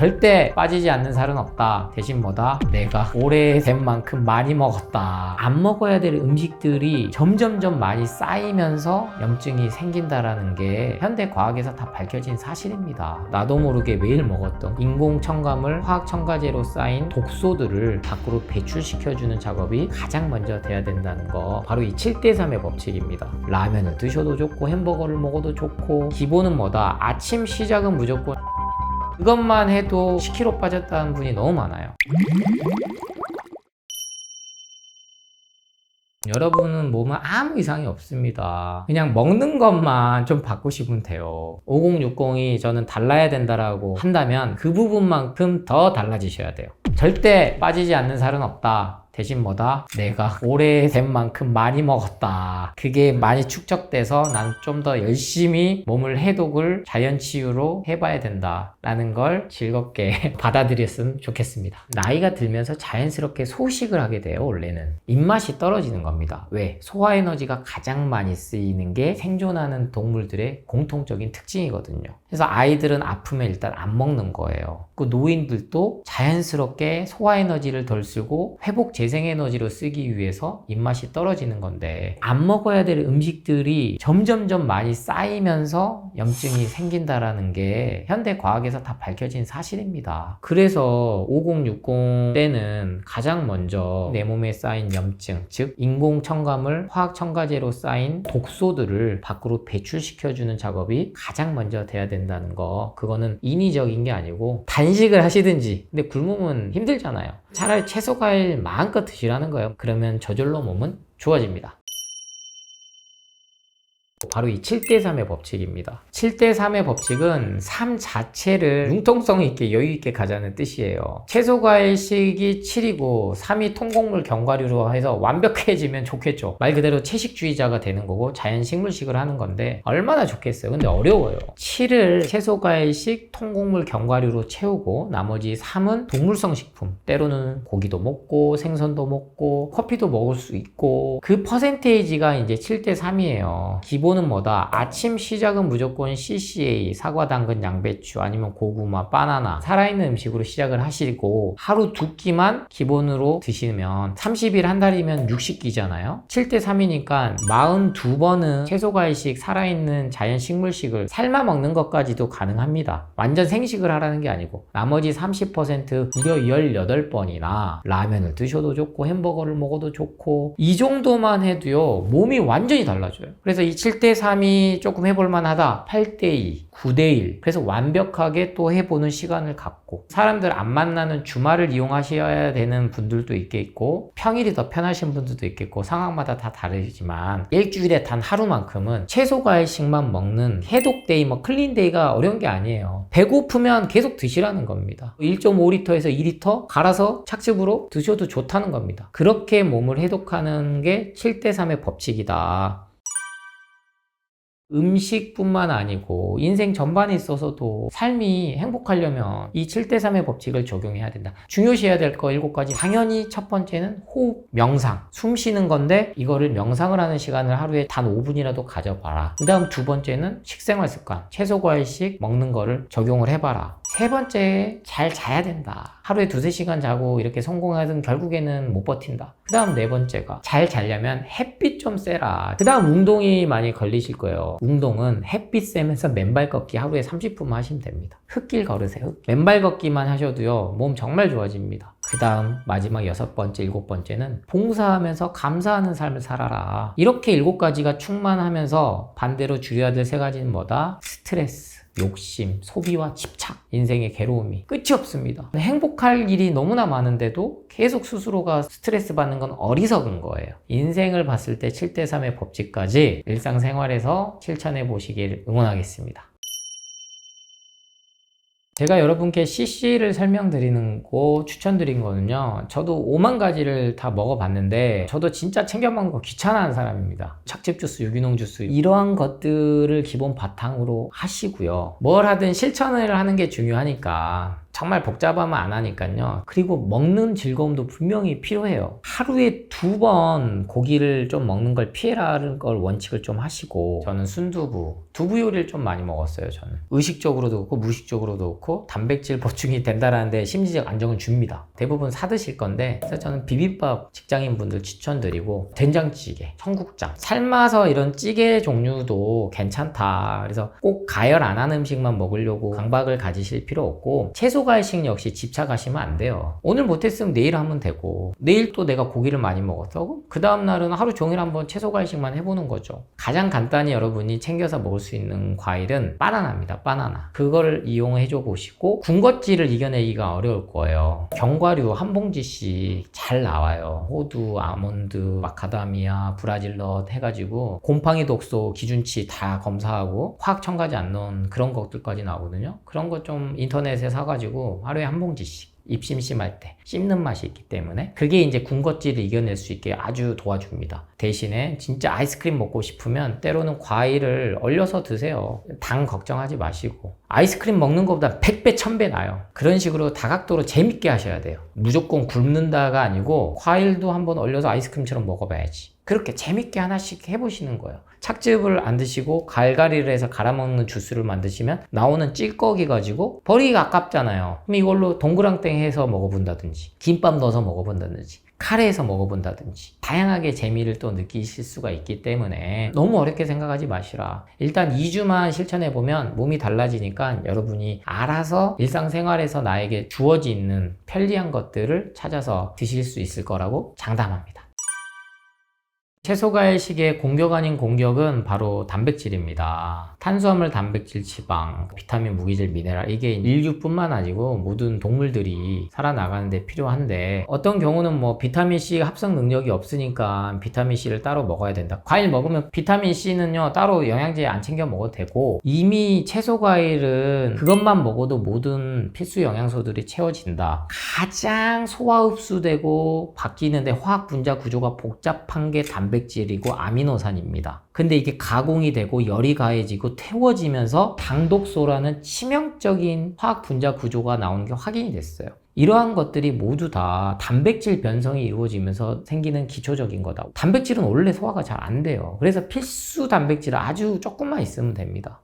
절대 빠지지 않는 살은 없다. 대신 뭐다? 내가 오래된 만큼 많이 먹었다. 안 먹어야 될 음식들이 점점점 많이 쌓이면서 염증이 생긴다라는 게 현대 과학에서 다 밝혀진 사실입니다. 나도 모르게 매일 먹었던 인공 첨가물, 화학 첨가제로 쌓인 독소들을 밖으로 배출시켜주는 작업이 가장 먼저 돼야 된다는 거, 바로 이 7대3의 법칙입니다. 라면을 드셔도 좋고 햄버거를 먹어도 좋고, 기본은 뭐다? 아침 시작은 무조건 그것만 해도 10kg 빠졌다는 분이 너무 많아요. 여러분은 몸은 아무 이상이 없습니다. 그냥 먹는 것만 좀 바꾸시면 돼요. 5060이 저는 달라야 된다라고 한다면 그 부분만큼 더 달라지셔야 돼요. 절대 빠지지 않는 살은 없다. 대신 뭐다? 내가 오래된 만큼 많이 먹었다. 그게 많이 축적돼서 난 좀 더 열심히 몸을 해독을 자연치유로 해봐야 된다 라는 걸 즐겁게 받아들였으면 좋겠습니다. 나이가 들면서 자연스럽게 소식을 하게 돼요. 원래는 입맛이 떨어지는 겁니다. 왜? 소화에너지가 가장 많이 쓰이는 게 생존하는 동물들의 공통적인 특징이거든요. 그래서 아이들은 아프면 일단 안 먹는 거예요. 그 노인들도 자연스럽게 소화에너지를 덜 쓰고 회복 재생에너지로 쓰기 위해서 입맛이 떨어지는 건데, 안 먹어야 될 음식들이 점점점 많이 쌓이면서 염증이 생긴다라는 게 현대 과학에서 다 밝혀진 사실입니다. 그래서 5060 때는 가장 먼저 내 몸에 쌓인 염증, 즉 인공 첨가물, 화학 첨가제로 쌓인 독소들을 밖으로 배출시켜주는 작업이 가장 먼저 돼야 된다는 거, 그거는 인위적인 게 아니고 단식을 하시든지, 근데 굶으면 힘들잖아요. 차라리 채소 과일 마음껏 드시라는 거예요. 그러면 저절로 몸은 좋아집니다. 바로 이 7대3의 법칙입니다. 7대3의 법칙은 삶 자체를 융통성 있게 여유 있게 가자는 뜻이에요. 채소 과일식이 7이고 3이 통곡물 견과류로 해서 완벽해지면 좋겠죠. 말 그대로 채식주의자가 되는 거고 자연식물식을 하는 건데 얼마나 좋겠어요. 근데 어려워요. 7을 채소 과일식 통곡물 견과류로 채우고 나머지 3은 동물성 식품, 때로는 고기도 먹고 생선도 먹고 커피도 먹을 수 있고, 그 퍼센테이지가 이제 7대3이에요. 기본은 뭐다? 아침 시작은 무조건 CCA, 사과, 당근, 양배추, 아니면 고구마, 바나나, 살아있는 음식으로 시작을 하시고, 하루 2끼만 기본으로 드시면 30일 한 달이면 60끼잖아요. 7대3이니까 42번은 채소과일식, 살아있는 자연식물식을 삶아 먹는 것까지도 가능합니다. 완전 생식을 하라는 게 아니고, 나머지 30% 무려 18번이나 라면을 드셔도 좋고 햄버거를 먹어도 좋고, 이 정도만 해도요 몸이 완전히 달라져요. 그래서 이 7대3이 조금 해볼만 하다, 8대2, 9대1, 그래서 완벽하게 또 해보는 시간을 갖고, 사람들 안 만나는 주말을 이용하셔야 되는 분들도 있겠고, 평일이 더 편하신 분들도 있겠고, 상황마다 다 다르지만 일주일에 단 하루만큼은 채소 과일식만 먹는 해독데이, 클린데이가 어려운 게 아니에요. 배고프면 계속 드시라는 겁니다. 1.5리터에서 2리터 갈아서 착즙으로 드셔도 좋다는 겁니다. 그렇게 몸을 해독하는 게 7대3의 법칙이다. 음식뿐만 아니고 인생 전반에 있어서도 삶이 행복하려면 이 7대3의 법칙을 적용해야 된다. 중요시해야 될 거 7가지. 당연히 첫 번째는 호흡, 명상, 숨 쉬는 건데, 이거를 명상을 하는 시간을 하루에 단 5분이라도 가져봐라. 그 다음 두 번째는 식생활 습관, 채소 과일식 먹는 거를 적용을 해봐라. 세 번째, 잘 자야 된다. 하루에 2-3시간 자고 이렇게 성공하든 결국에는 못 버틴다. 그 다음 네 번째가, 잘 자려면 햇빛 좀 쐬라. 그 다음 운동이 많이 걸리실 거예요. 운동은 햇빛 쐬면서 맨발 걷기 하루에 30분만 하시면 됩니다. 흙길 걸으세요. 맨발 걷기만 하셔도요 몸 정말 좋아집니다. 그 다음 마지막 6번째, 7번째는 봉사하면서 감사하는 삶을 살아라. 이렇게 7가지가 충만하면서 반대로 줄여야 될 3가지는 뭐다? 스트레스, 욕심, 소비와 집착, 인생의 괴로움이 끝이 없습니다. 행복할 일이 너무나 많은데도 계속 스스로가 스트레스 받는 건 어리석은 거예요. 인생을 봤을 때 7대3의 법칙까지 일상생활에서 실천해 보시길 응원하겠습니다. 제가 여러분께 CC를 설명드리는 거 추천드린 거는요, 저도 5만 가지를 다 먹어봤는데 저도 진짜 챙겨 먹는 거 귀찮아하는 사람입니다. 착즙 주스, 유기농 주스, 이러한 것들을 기본 바탕으로 하시고요, 뭘 하든 실천을 하는 게 중요하니까 정말 복잡하면 안 하니까요. 그리고 먹는 즐거움도 분명히 필요해요. 하루에 2번 고기를 좀 먹는 걸 피해라는 걸 원칙을 좀 하시고, 저는 두부 요리를 좀 많이 먹었어요. 저는 의식적으로도 그렇고 무의식적으로도 그렇고 단백질 보충이 된다라는데 심리적 안정을 줍니다. 대부분 사 드실 건데, 그래서 저는 비빔밥 직장인분들 추천드리고, 된장찌개, 청국장, 삶아서 이런 찌개 종류도 괜찮다. 그래서 꼭 가열 안 하는 음식만 먹으려고 강박을 가지실 필요 없고, 채소 과일식 역시 집착하시면 안 돼요. 오늘 못했으면 내일 하면 되고, 내일 또 내가 고기를 많이 먹었어? 그 다음날은 하루 종일 한번 채소 과일식만 해보는 거죠. 가장 간단히 여러분이 챙겨서 먹을 수 있는 과일은 바나나입니다. 바나나. 그걸 이용해줘 보시고, 군것질을 이겨내기가 어려울 거예요. 견과류 한 봉지씩 잘 나와요. 호두, 아몬드, 마카다미아, 브라질넛 해가지고 곰팡이 독소 기준치 다 검사하고 화학 첨가제 안 넣은 그런 것들까지 나오거든요. 그런 거 좀 인터넷에 사가지고 하루에 한 봉지씩, 입 심심할 때 씹는 맛이 있기 때문에 그게 이제 군것질을 이겨낼 수 있게 아주 도와줍니다. 대신에 진짜 아이스크림 먹고 싶으면 때로는 과일을 얼려서 드세요. 당 걱정하지 마시고, 아이스크림 먹는 것보다 100배 1000배 나요. 그런 식으로 다각도로 재밌게 하셔야 돼요. 무조건 굶는다가 아니고 과일도 한번 얼려서 아이스크림처럼 먹어봐야지. 그렇게 재밌게 하나씩 해보시는 거예요. 착즙을 안 드시고 갈갈이를 해서 갈아먹는 주스를 만드시면 나오는 찔꺼기 가지고 버리기가 아깝잖아요. 그럼 이걸로 동그랑땡 해서 먹어본다든지, 김밥 넣어서 먹어본다든지, 카레에서 먹어본다든지, 다양하게 재미를 또 느끼실 수가 있기 때문에 너무 어렵게 생각하지 마시라. 일단 2주만 실천해보면 몸이 달라지니까 여러분이 알아서 일상생활에서 나에게 주어지는 편리한 것들을 찾아서 드실 수 있을 거라고 장담합니다. 채소과일식의 공격 아닌 공격은 바로 단백질입니다. 탄수화물, 단백질, 지방, 비타민, 무기질, 미네랄, 이게 인류뿐만 아니고 모든 동물들이 살아나가는 데 필요한데, 어떤 경우는 뭐 비타민C 합성 능력이 없으니까 비타민C를 따로 먹어야 된다. 과일 먹으면 비타민C는요 따로 영양제 안 챙겨 먹어도 되고, 이미 채소과일은 그것만 먹어도 모든 필수 영양소들이 채워진다. 가장 소화 흡수되고 바뀌는데 화학 분자 구조가 복잡한 게 단백질이고 아미노산입니다. 근데 이게 가공이 되고 열이 가해지고 태워지면서 당독소라는 치명적인 화학 분자 구조가 나오는 게 확인이 됐어요. 이러한 것들이 모두 다 단백질 변성이 이루어지면서 생기는 기초적인 거다. 단백질은 원래 소화가 잘 안 돼요. 그래서 필수 단백질은 아주 조금만 있으면 됩니다.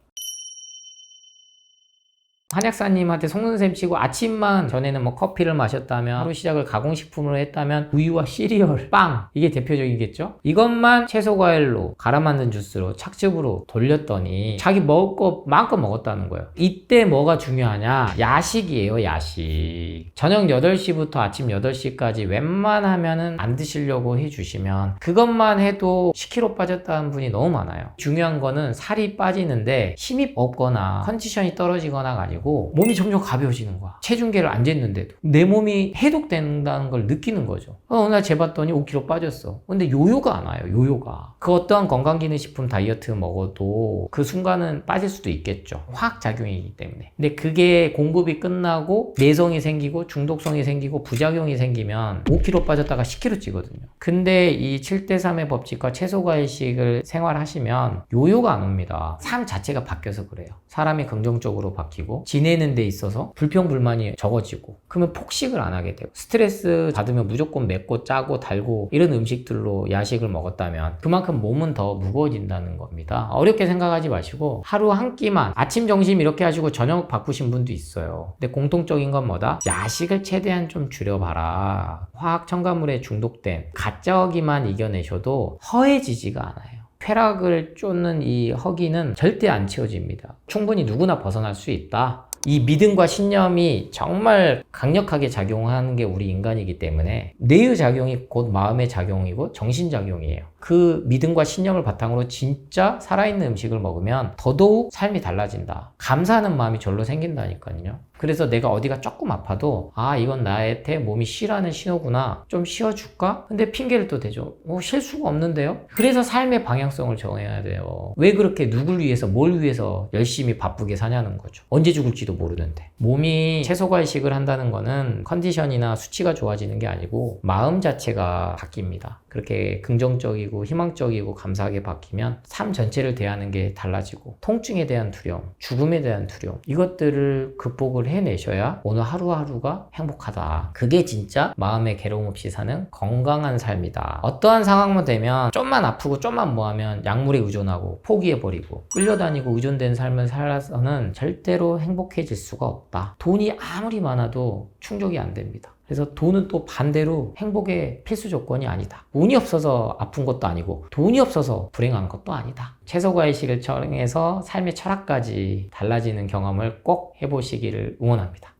한약사님한테 속는셈 치고 아침만 전에는 뭐 커피를 마셨다면, 하루 시작을 가공식품으로 했다면 우유와 시리얼, 빵, 이게 대표적이겠죠? 이것만 채소과일로 갈아 만든 주스로 착즙으로 돌렸더니 자기 먹을 거 마음껏 먹었다는 거예요. 이때 뭐가 중요하냐? 야식이에요. 야식. 저녁 8시부터 아침 8시까지 웬만하면은 안 드시려고 해주시면 그것만 해도 10kg 빠졌다는 분이 너무 많아요. 중요한 거는 살이 빠지는데 힘이 없거나 컨디션이 떨어지거나가 아니고 몸이 점점 가벼워지는 거야. 체중계를 안 쟀는데도 내 몸이 해독된다는 걸 느끼는 거죠. 어느 날 재봤더니 5kg 빠졌어. 근데 요요가 안 와요. 요요가. 그 어떠한 건강기능식품 다이어트 먹어도 그 순간은 빠질 수도 있겠죠. 화학작용이기 때문에. 근데 그게 공급이 끝나고 내성이 생기고 중독성이 생기고 부작용이 생기면 5kg 빠졌다가 10kg 찌거든요. 근데 이 7대3의 법칙과 채소과일식을 생활하시면 요요가 안 옵니다. 삶 자체가 바뀌어서 그래요. 사람이 긍정적으로 바뀌고 지내는 데 있어서 불평불만이 적어지고, 그러면 폭식을 안 하게 되고, 스트레스 받으면 무조건 맵고 짜고 달고 이런 음식들로 야식을 먹었다면 그만큼 몸은 더 무거워진다는 겁니다. 어렵게 생각하지 마시고 하루 한 끼만, 아침 점심 이렇게 하시고 저녁 바꾸신 분도 있어요. 근데 공통적인 건 뭐다? 야식을 최대한 좀 줄여봐라. 화학 첨가물에 중독된 가짜어기만 이겨내셔도 허해지지가 않아요. 쾌락을 쫓는 이 허기는 절대 안 채워집니다. 충분히 누구나 벗어날 수 있다. 이 믿음과 신념이 정말 강력하게 작용하는 게 우리 인간이기 때문에 뇌의 작용이 곧 마음의 작용이고 정신작용이에요. 그 믿음과 신념을 바탕으로 진짜 살아있는 음식을 먹으면 더더욱 삶이 달라진다. 감사하는 마음이 절로 생긴다니까요. 그래서 내가 어디가 조금 아파도 이건 나한테 몸이 쉬라는 신호구나, 좀 쉬어줄까? 근데 핑계를 또 대죠. 쉴 수가 없는데요? 그래서 삶의 방향성을 정해야 돼요. 왜 그렇게 누굴 위해서 뭘 위해서 열심히 바쁘게 사냐는 거죠. 언제 죽을지도 모르는데. 몸이 채소과일식을 한다는 거는 컨디션이나 수치가 좋아지는 게 아니고 마음 자체가 바뀝니다. 그렇게 긍정적이고 희망적이고 감사하게 바뀌면 삶 전체를 대하는 게 달라지고, 통증에 대한 두려움, 죽음에 대한 두려움, 이것들을 극복을 극복을 해내셔야 오늘 하루하루가 행복하다. 그게 진짜 마음의 괴로움 없이 사는 건강한 삶이다. 어떠한 상황만 되면 좀만 아프고 좀만 뭐하면 약물에 의존하고 포기해버리고 끌려다니고 의존된 삶을 살아서는 절대로 행복해질 수가 없다. 돈이 아무리 많아도 충족이 안 됩니다. 그래서 돈은 또 반대로 행복의 필수 조건이 아니다. 운이 없어서 아픈 것도 아니고 돈이 없어서 불행한 것도 아니다. 채소과일식을 통해서 삶의 철학까지 달라지는 경험을 꼭 해보시기를 응원합니다.